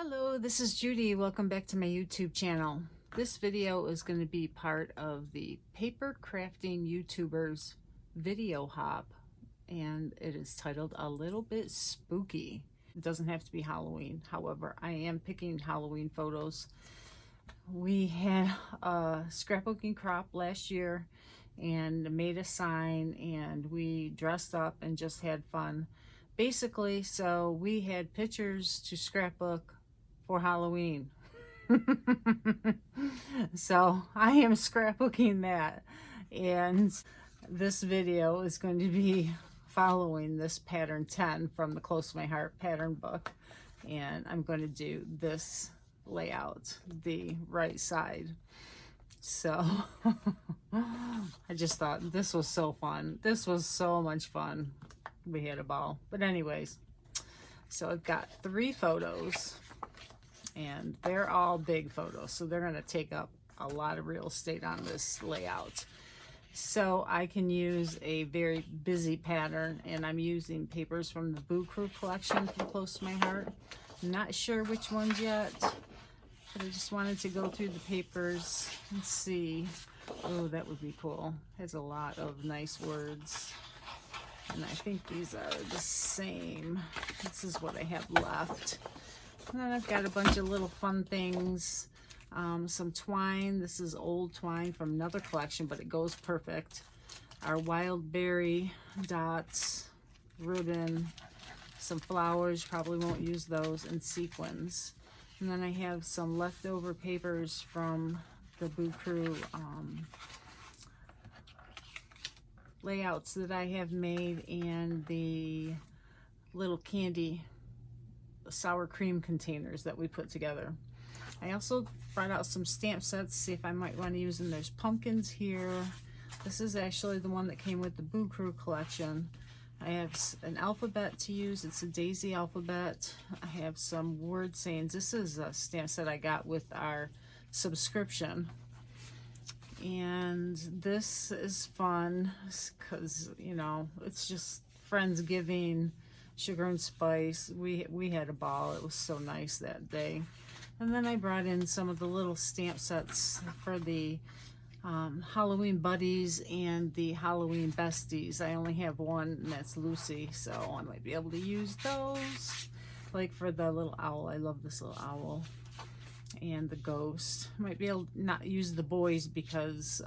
Hello, this is Judy. Welcome back to my YouTube channel. This video is going to be part of the Papercrafting YouTubers video hop, and it is titled A Little Bit Spooky. It doesn't have to be Halloween. However, I am picking Halloween photos. We had a scrapbooking crop last year and made a sign, and we dressed up and just had fun. Basically, so we had pictures to scrapbook for Halloween. So I am scrapbooking that, and this video is going to be following this pattern 10 from the Close to My Heart pattern book, and I'm going to do this layout, the right side. So I just thought this was so fun. This was so much fun. We had a ball. But anyways, so I've got 3 photos, and they're all big photos, so they're going to take up a lot of real estate on this layout. So I can use a very busy pattern, and I'm using papers from the Boo Crew collection from Close to My Heart. I'm not sure which ones yet, but I just wanted to go through the papers and see. Oh, that would be cool. Has a lot of nice words. And I think these are the same. This is what I have left. And then I've got a bunch of little fun things. Some twine. This is old twine from another collection, but it goes perfect. Our wild berry dots, ribbon, some flowers, probably won't use those, and sequins. And then I have some leftover papers from the Boo Crew layouts that I have made, and the little candy sour cream containers that we put together. I also brought out some stamp sets, see if I might want to use them. There's pumpkins here. This is actually the one that came with the Boo Crew collection. I have an alphabet to use. It's a daisy alphabet. I have some word sayings. This is a stamp set I got with our subscription. And this is fun because, you know, it's just Friendsgiving, sugar and spice. We had a ball. It was so nice that day. And then I brought in some of the little stamp sets for the Halloween buddies and the Halloween besties. I only have one, and that's Lucy, so I might be able to use those. Like for the little owl. I love this little owl. And the ghost. Might be able to not use the boys because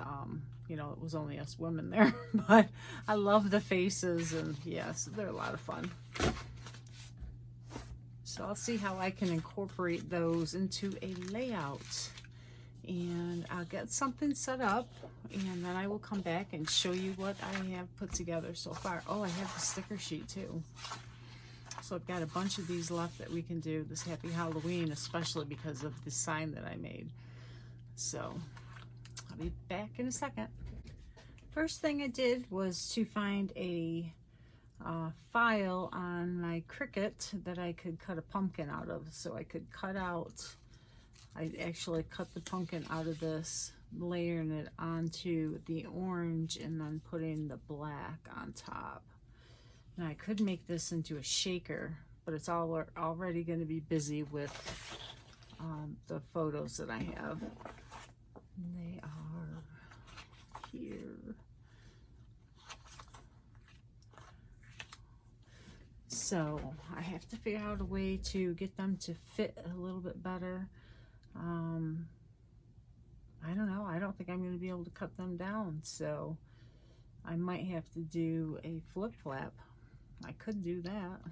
you know, it was only us women there, but I love the faces, and yes, they're a lot of fun. So I'll see how I can incorporate those into a layout, and I'll get something set up, and then I will come back and show you what I have put together so far. Oh, I have the sticker sheet too. So I've got a bunch of these left that we can do this Happy Halloween, especially because of the sign that I made. So I'll be back in a second. First thing I did was to find a file on my Cricut that I could cut a pumpkin out of. So I could cut out, I actually cut the pumpkin out of this, layering it onto the orange and then putting the black on top. Now I could make this into a shaker, but it's already going to be busy with the photos that I have. And they are here. So I have to figure out a way to get them to fit a little bit better. I don't know. I don't think I'm going to be able to cut them down, so I might have to do a flip flap. I could do that.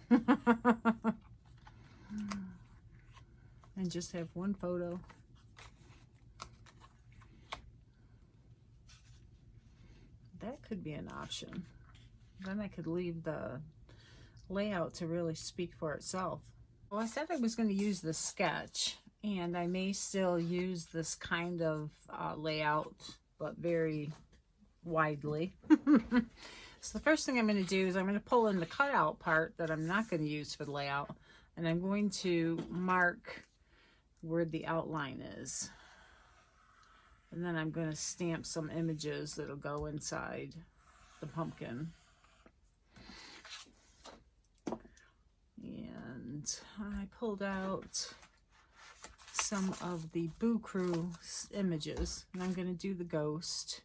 And just have one photo. That could be an option. Then I could leave the layout to really speak for itself. Well, I said I was going to use the sketch, and I may still use this kind of layout, but very widely. So the first thing I'm going to do is I'm going to pull in the cutout part that I'm not going to use for the layout, and I'm going to mark where the outline is. And then I'm going to stamp some images that'll go inside the pumpkin. And I pulled out some of the Boo Crew images, and I'm going to do the ghost,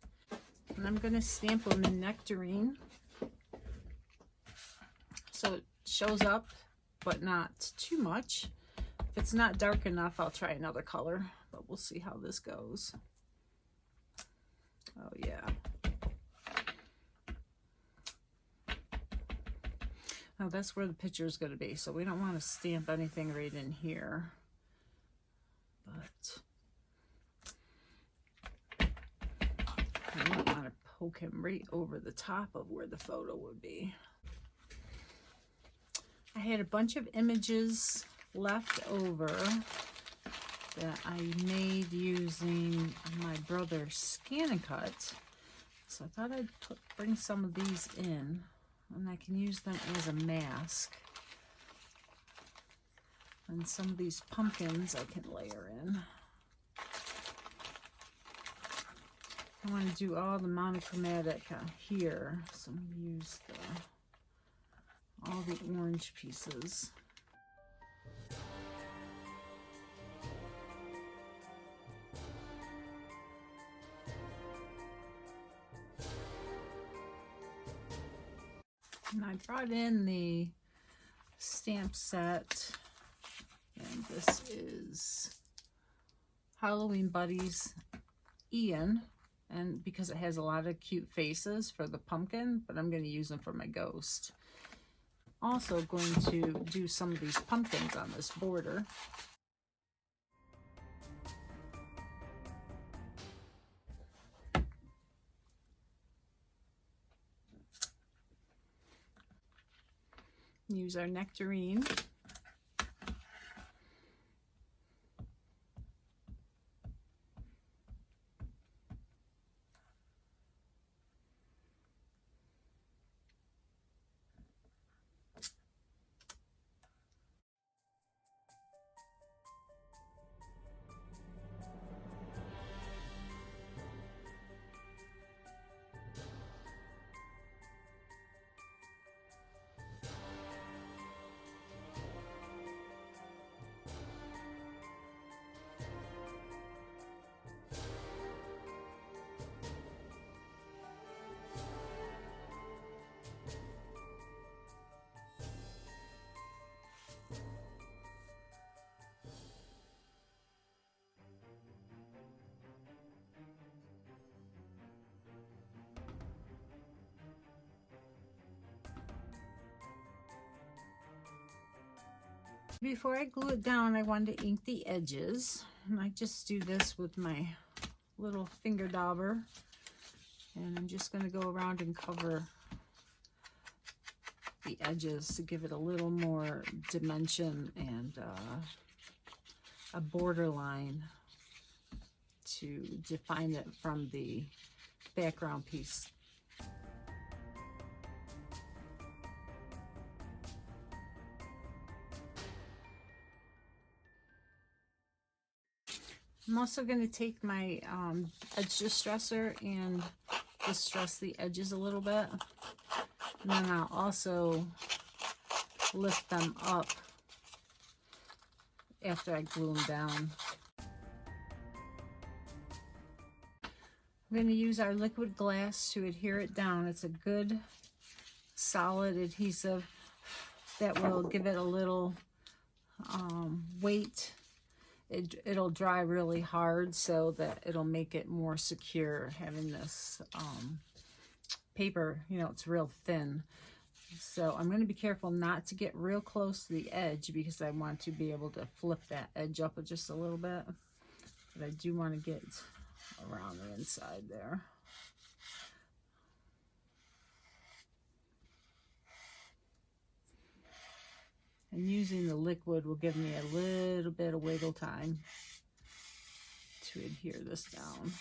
and I'm going to stamp them in nectarine so it shows up but not too much. If it's not dark enough, I'll try another color, but we'll see how this goes. Oh yeah. Now that's where the picture is going to be, so we don't want to stamp anything right in here. But I don't want to poke him right over the top of where the photo would be. I had a bunch of images left over that I made using my brother's Scan and Cut. So I thought I'd bring some of these in, and I can use them as a mask. And some of these pumpkins I can layer in. I want to do all the monochromatic here, so I'm going to use all the orange pieces. And I brought in the stamp set, and this is Halloween Buddies Ian, and because it has a lot of cute faces for the pumpkin, but I'm going to use them for my ghost. Also going to do some of these pumpkins on this border. Use our nectarine. Before I glue it down, I wanted to ink the edges, and I just do this with my little finger dauber, and I'm just going to go around and cover the edges to give it a little more dimension and a border line to define it from the background piece. I'm also going to take my edge distressor and distress the edges a little bit. And then I'll also lift them up after I glue them down. I'm going to use our liquid glass to adhere it down. It's a good solid adhesive that will give it a little weight. It'll dry really hard so that it'll make it more secure, having this paper, you know, it's real thin. So I'm going to be careful not to get real close to the edge because I want to be able to flip that edge up just a little bit. But I do want to get around the inside there. And using the liquid will give me a little bit of wiggle time to adhere this down.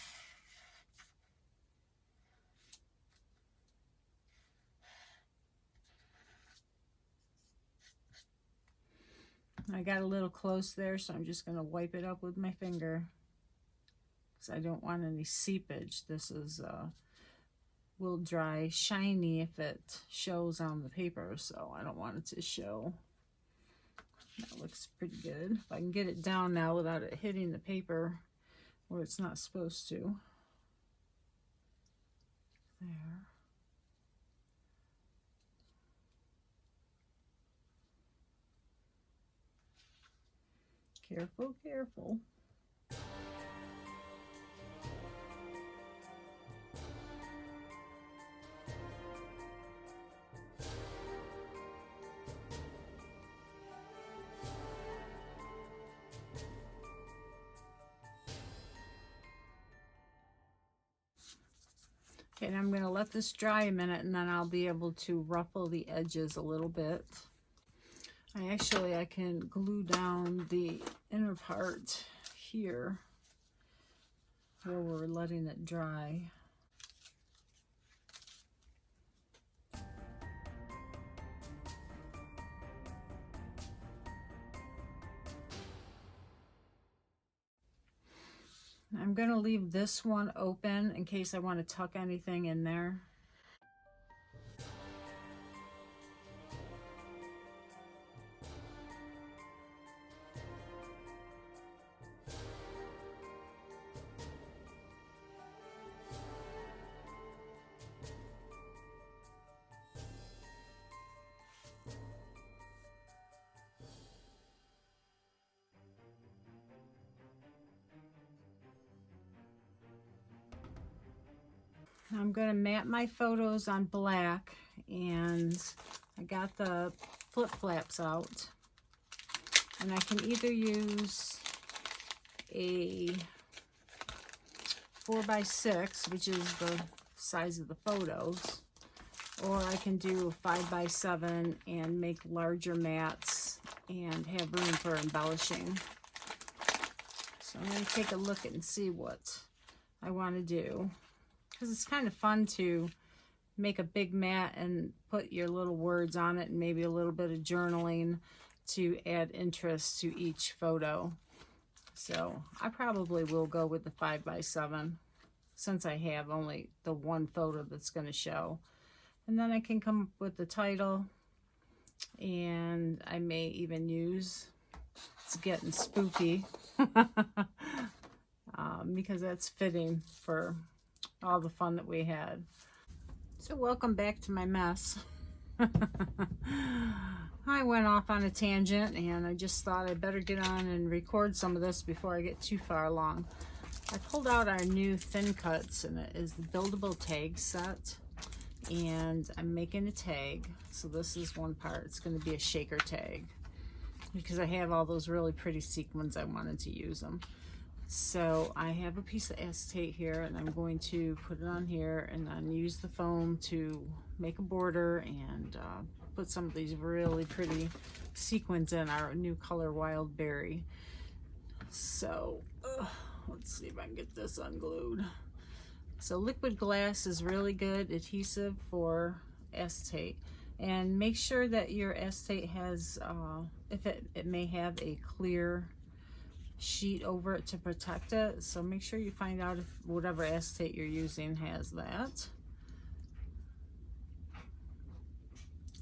I got a little close there, so I'm just going to wipe it up with my finger because I don't want any seepage. This is will dry shiny if it shows on the paper, so I don't want it to show. That looks pretty good. If I can get it down now without it hitting the paper where it's not supposed to. There. Careful, careful. Okay, and I'm going to let this dry a minute, and then I'll be able to ruffle the edges a little bit. I can glue down the inner part here where we're letting it dry. I'm going to leave this one open in case I want to tuck anything in there. I'm going to mat my photos on black, and I got the flip flaps out, and I can either use a 4x6, which is the size of the photos, or I can do a 5x7 and make larger mats and have room for embellishing. So I'm going to take a look and see what I want to do. Because it's kind of fun to make a big mat and put your little words on it and maybe a little bit of journaling to add interest to each photo. So I probably will go with the 5x7 since I have only the one photo that's going to show. And then I can come up with the title, and I may even use, it's getting spooky, because that's fitting for all the fun that we had. So welcome back to my mess. I went off on a tangent, and I just thought I'd better get on and record some of this before I get too far along. I pulled out our new thin cuts, and it is the buildable tag set, and I'm making a tag. So this is one part. It's going to be a shaker tag because I have all those really pretty sequins. I wanted to use them. So I have a piece of acetate here, and I'm going to put it on here and then use the foam to make a border and put some of these really pretty sequins in our new color Wild Berry. So let's see if I can get this unglued. So liquid glass is really good adhesive for acetate, and make sure that your acetate has, if it may have a clear sheet over it to protect it, so make sure you find out if whatever acetate you're using has that.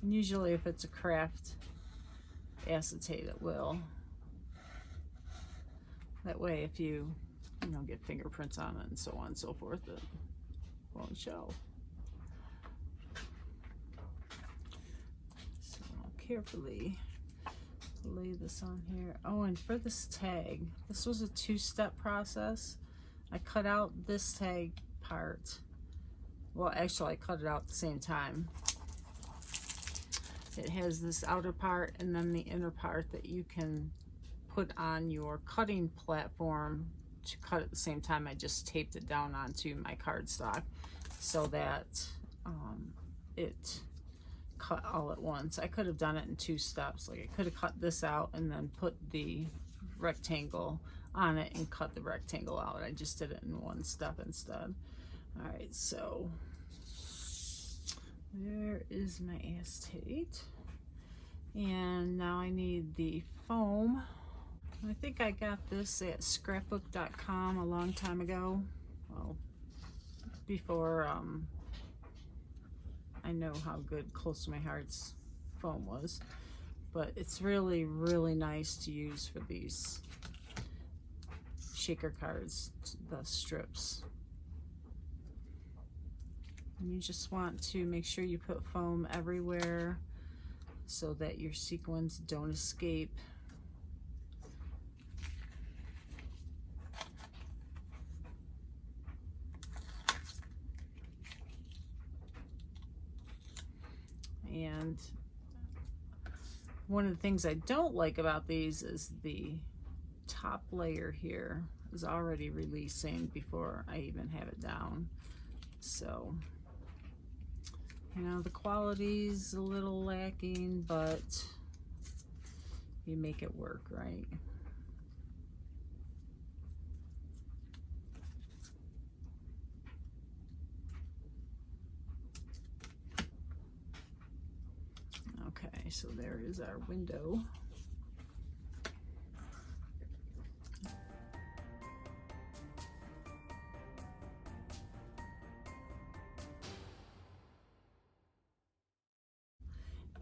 And usually if it's a craft acetate, it will. That way if you get fingerprints on it and so on and so forth, it won't show. So I'll carefully lay this on here. Oh, and for this tag, this was a two-step process. I cut out this tag part. Well, actually I cut it out at the same time. It has this outer part and then the inner part that you can put on your cutting platform to cut at the same time. I just taped it down onto my cardstock so that it cut all at once. I could have done it in two steps. Like I could have cut this out and then put the rectangle on it and cut the rectangle out. I just did it in one step instead. All right, so there is my acetate, and now I need the foam. I think I got this at scrapbook.com a long time ago. Well, before I know how good Close to My Heart's foam was. but it's really, really nice to use for these shaker cards, the strips. And you just want to make sure you put foam everywhere so that your sequins don't escape. And one of the things I don't like about these is the top layer here is already releasing before I even have it down. So, you know, the quality's a little lacking, but you make it work, right? Okay, so there is our window.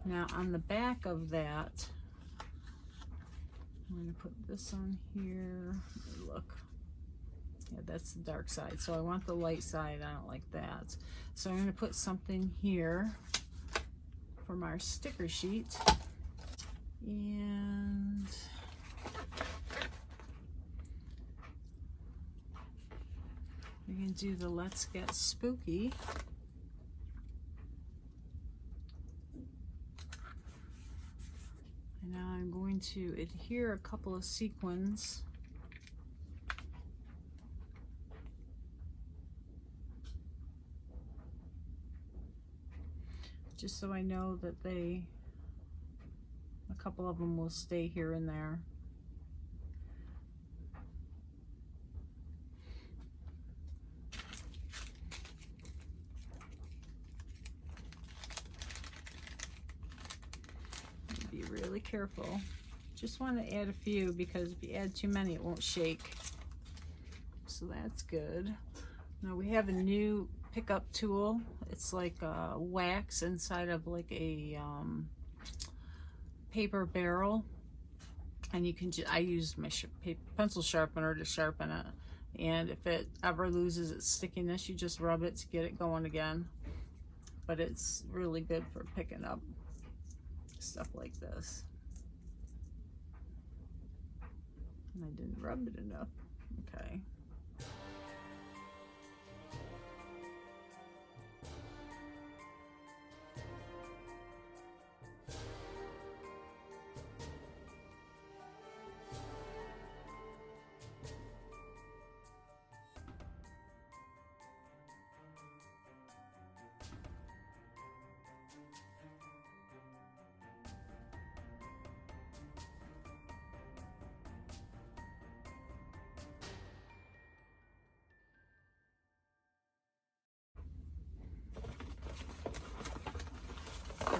Now on the back of that, I'm going to put this on here. Look, yeah, that's the dark side. So I want the light side. I don't like that. So I'm going to put something here from our sticker sheet. And we're going to do the Let's Get Spooky. And now I'm going to adhere a couple of sequins. Just so I know that a couple of them will stay here and there. Be really careful. Just want to add a few because if you add too many it won't shake. So that's good. Now we have a new pickup tool. It's like a wax inside of like a paper barrel, and you can I use my pencil sharpener to sharpen it, and if it ever loses its stickiness you just rub it to get it going again. But it's really good for picking up stuff like this. And I didn't rub it enough. Okay.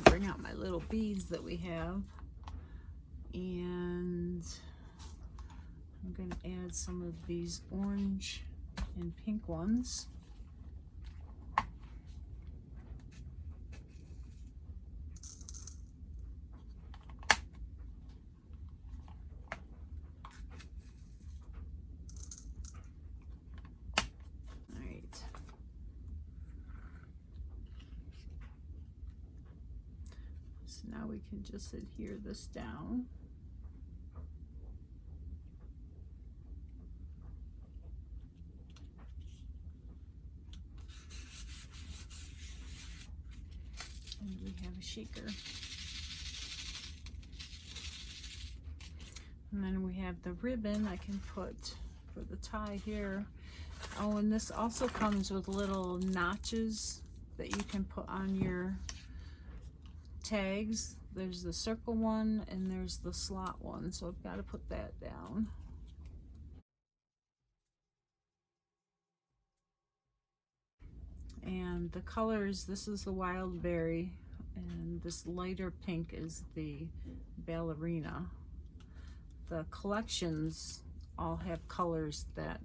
Bring out my little beads that we have, and I'm going to add some of these orange and pink ones. Now we can just adhere this down. And we have a shaker. And then we have the ribbon I can put for the tie here. Oh, and this also comes with little notches that you can put on your tags. There's the circle one and there's the slot one, so I've got to put that down. And the colors, this is the wild berry and this lighter pink is the ballerina. The collections all have colors that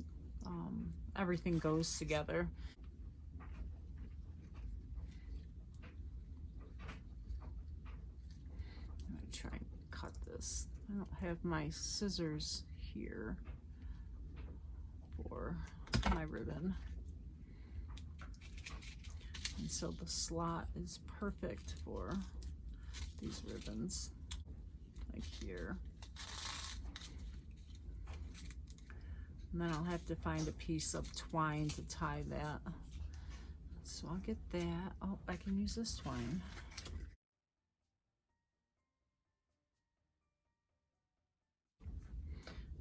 everything goes together. Try and this. I don't have my scissors here for my ribbon. And so the slot is perfect for these ribbons, like here. And then I'll have to find a piece of twine to tie that. So I'll get that. Oh, I can use this twine.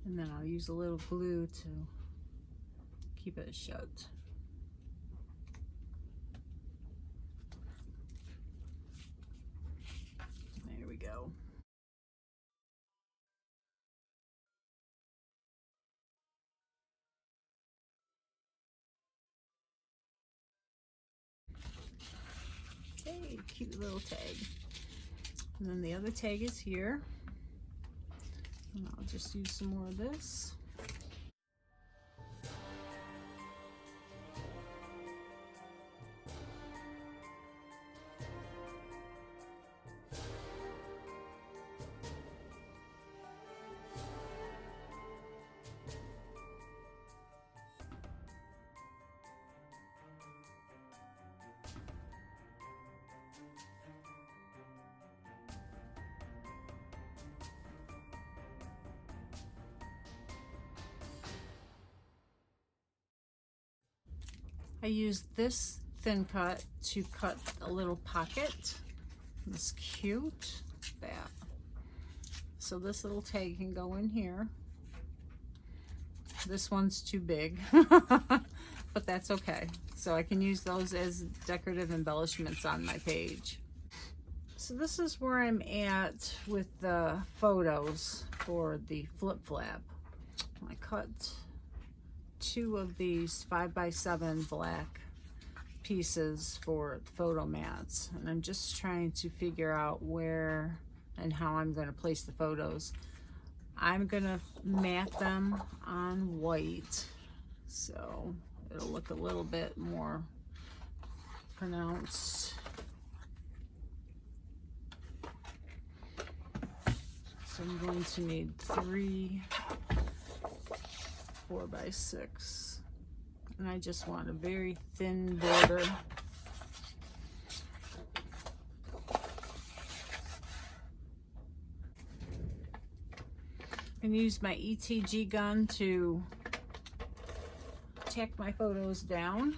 And then I'll use a little glue to keep it shut. There we go. Okay, cute little tag. And then the other tag is here. And I'll just use some more of this. I used this thin cut to cut a little pocket. It's cute, that. So this little tag can go in here. This one's too big, but that's okay. So I can use those as decorative embellishments on my page. So this is where I'm at with the photos for the flip flap. I cut 2 of these 5x7 black pieces for photo mats, and I'm just trying to figure out where and how I'm going to place the photos. I'm going to mat them on white so it'll look a little bit more pronounced. So I'm going to need 3 4x6, and I just want a very thin border. And use my ETG gun to tack my photos down.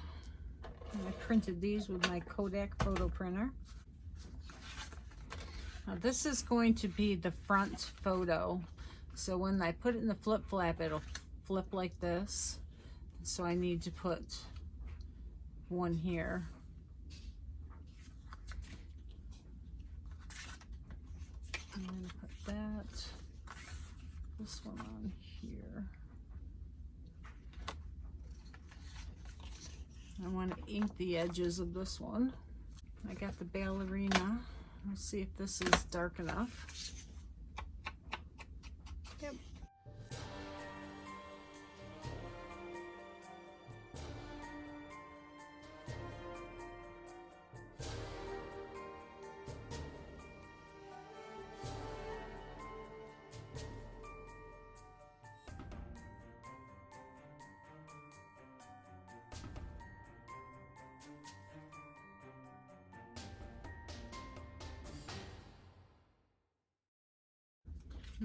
And I printed these with my Kodak photo printer. Now this is going to be the front photo, so when I put it in the flip flap, it'll flip like this. So I need to put one here. I'm going to put this one on here. I want to ink the edges of this one. I got the ballerina. Let's see if this is dark enough. Yep.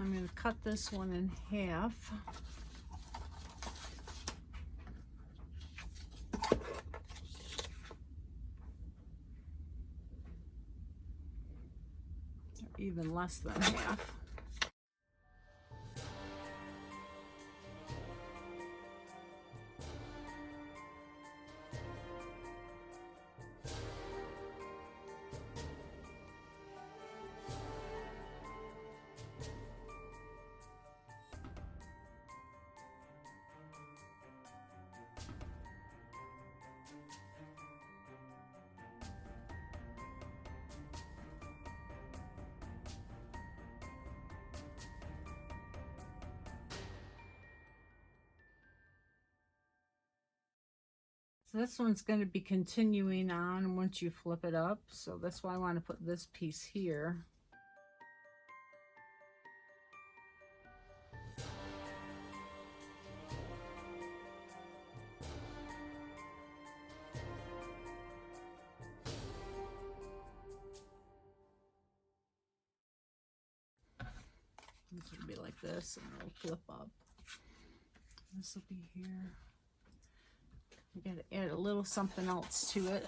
I'm going to cut this one in half. Or even less than half. So this one's going to be continuing on once you flip it up. So that's why I want to put this piece here. This will be like this, and it'll flip up. This will be here. We got to add a little something else to it.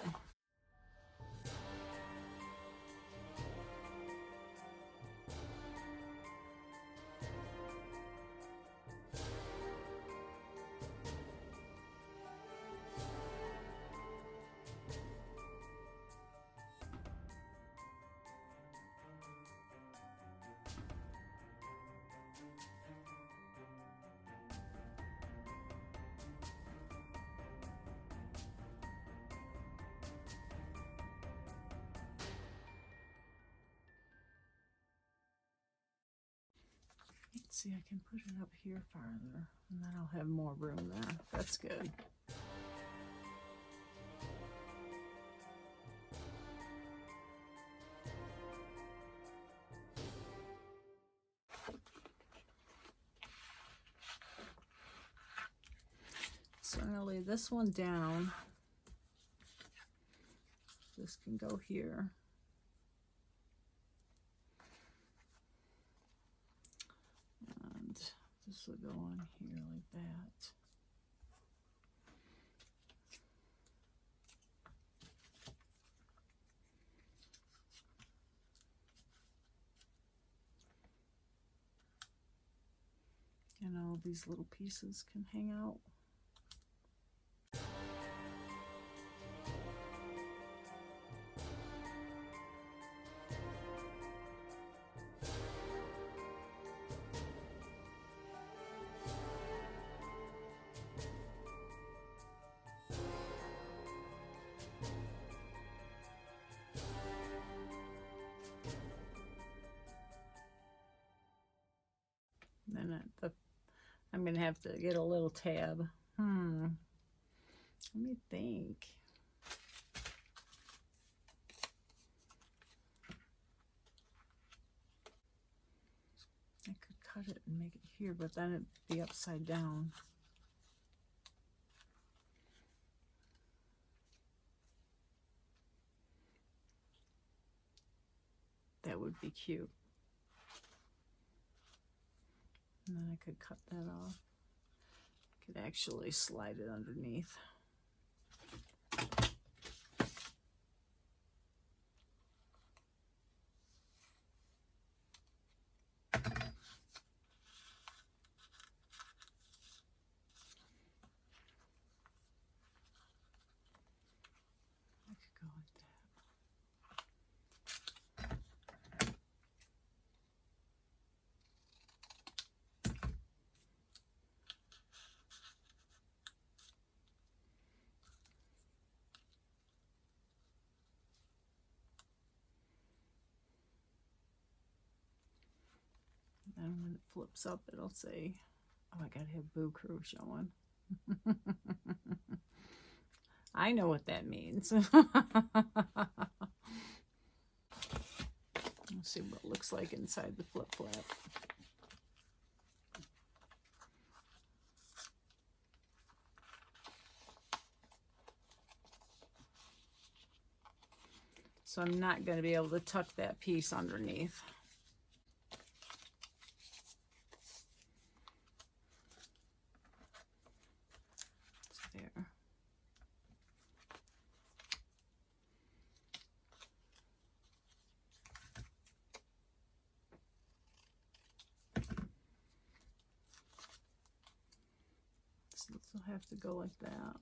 Let's see, I can put it up here farther, and then I'll have more room there. That's good. So I'm going to lay this one down. This can go here. And this will go on here like that. And all these little pieces can hang out. And I'm going to have to get a little tab. Let me think. I could cut it and make it here, but then it'd be upside down. That would be cute. And then I could cut that off. I could actually slide it underneath. I could go like that. And when it flips up, it'll say, oh, I gotta have Boo Crew showing. I know what that means. Let's see what it looks like inside the flip flap. So I'm not going to be able to tuck that piece underneath. There. So this will have to go like that.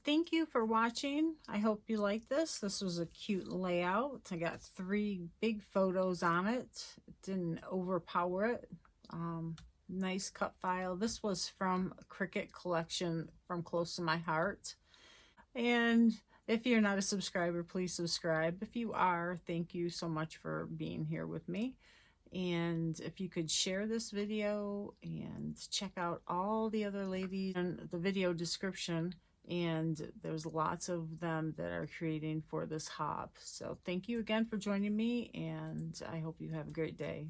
thank you for watching. I hope you like this. This was a cute layout. I got 3 big photos on it. It didn't overpower it. Nice cut file. This was from a Cricut collection from Close to My Heart. And if you're not a subscriber, please subscribe. If you are, thank you so much for being here with me. And if you could share this video and check out all the other ladies in the video description, and there's lots of them that are creating for this hobby. So thank you again for joining me, and I hope you have a great day.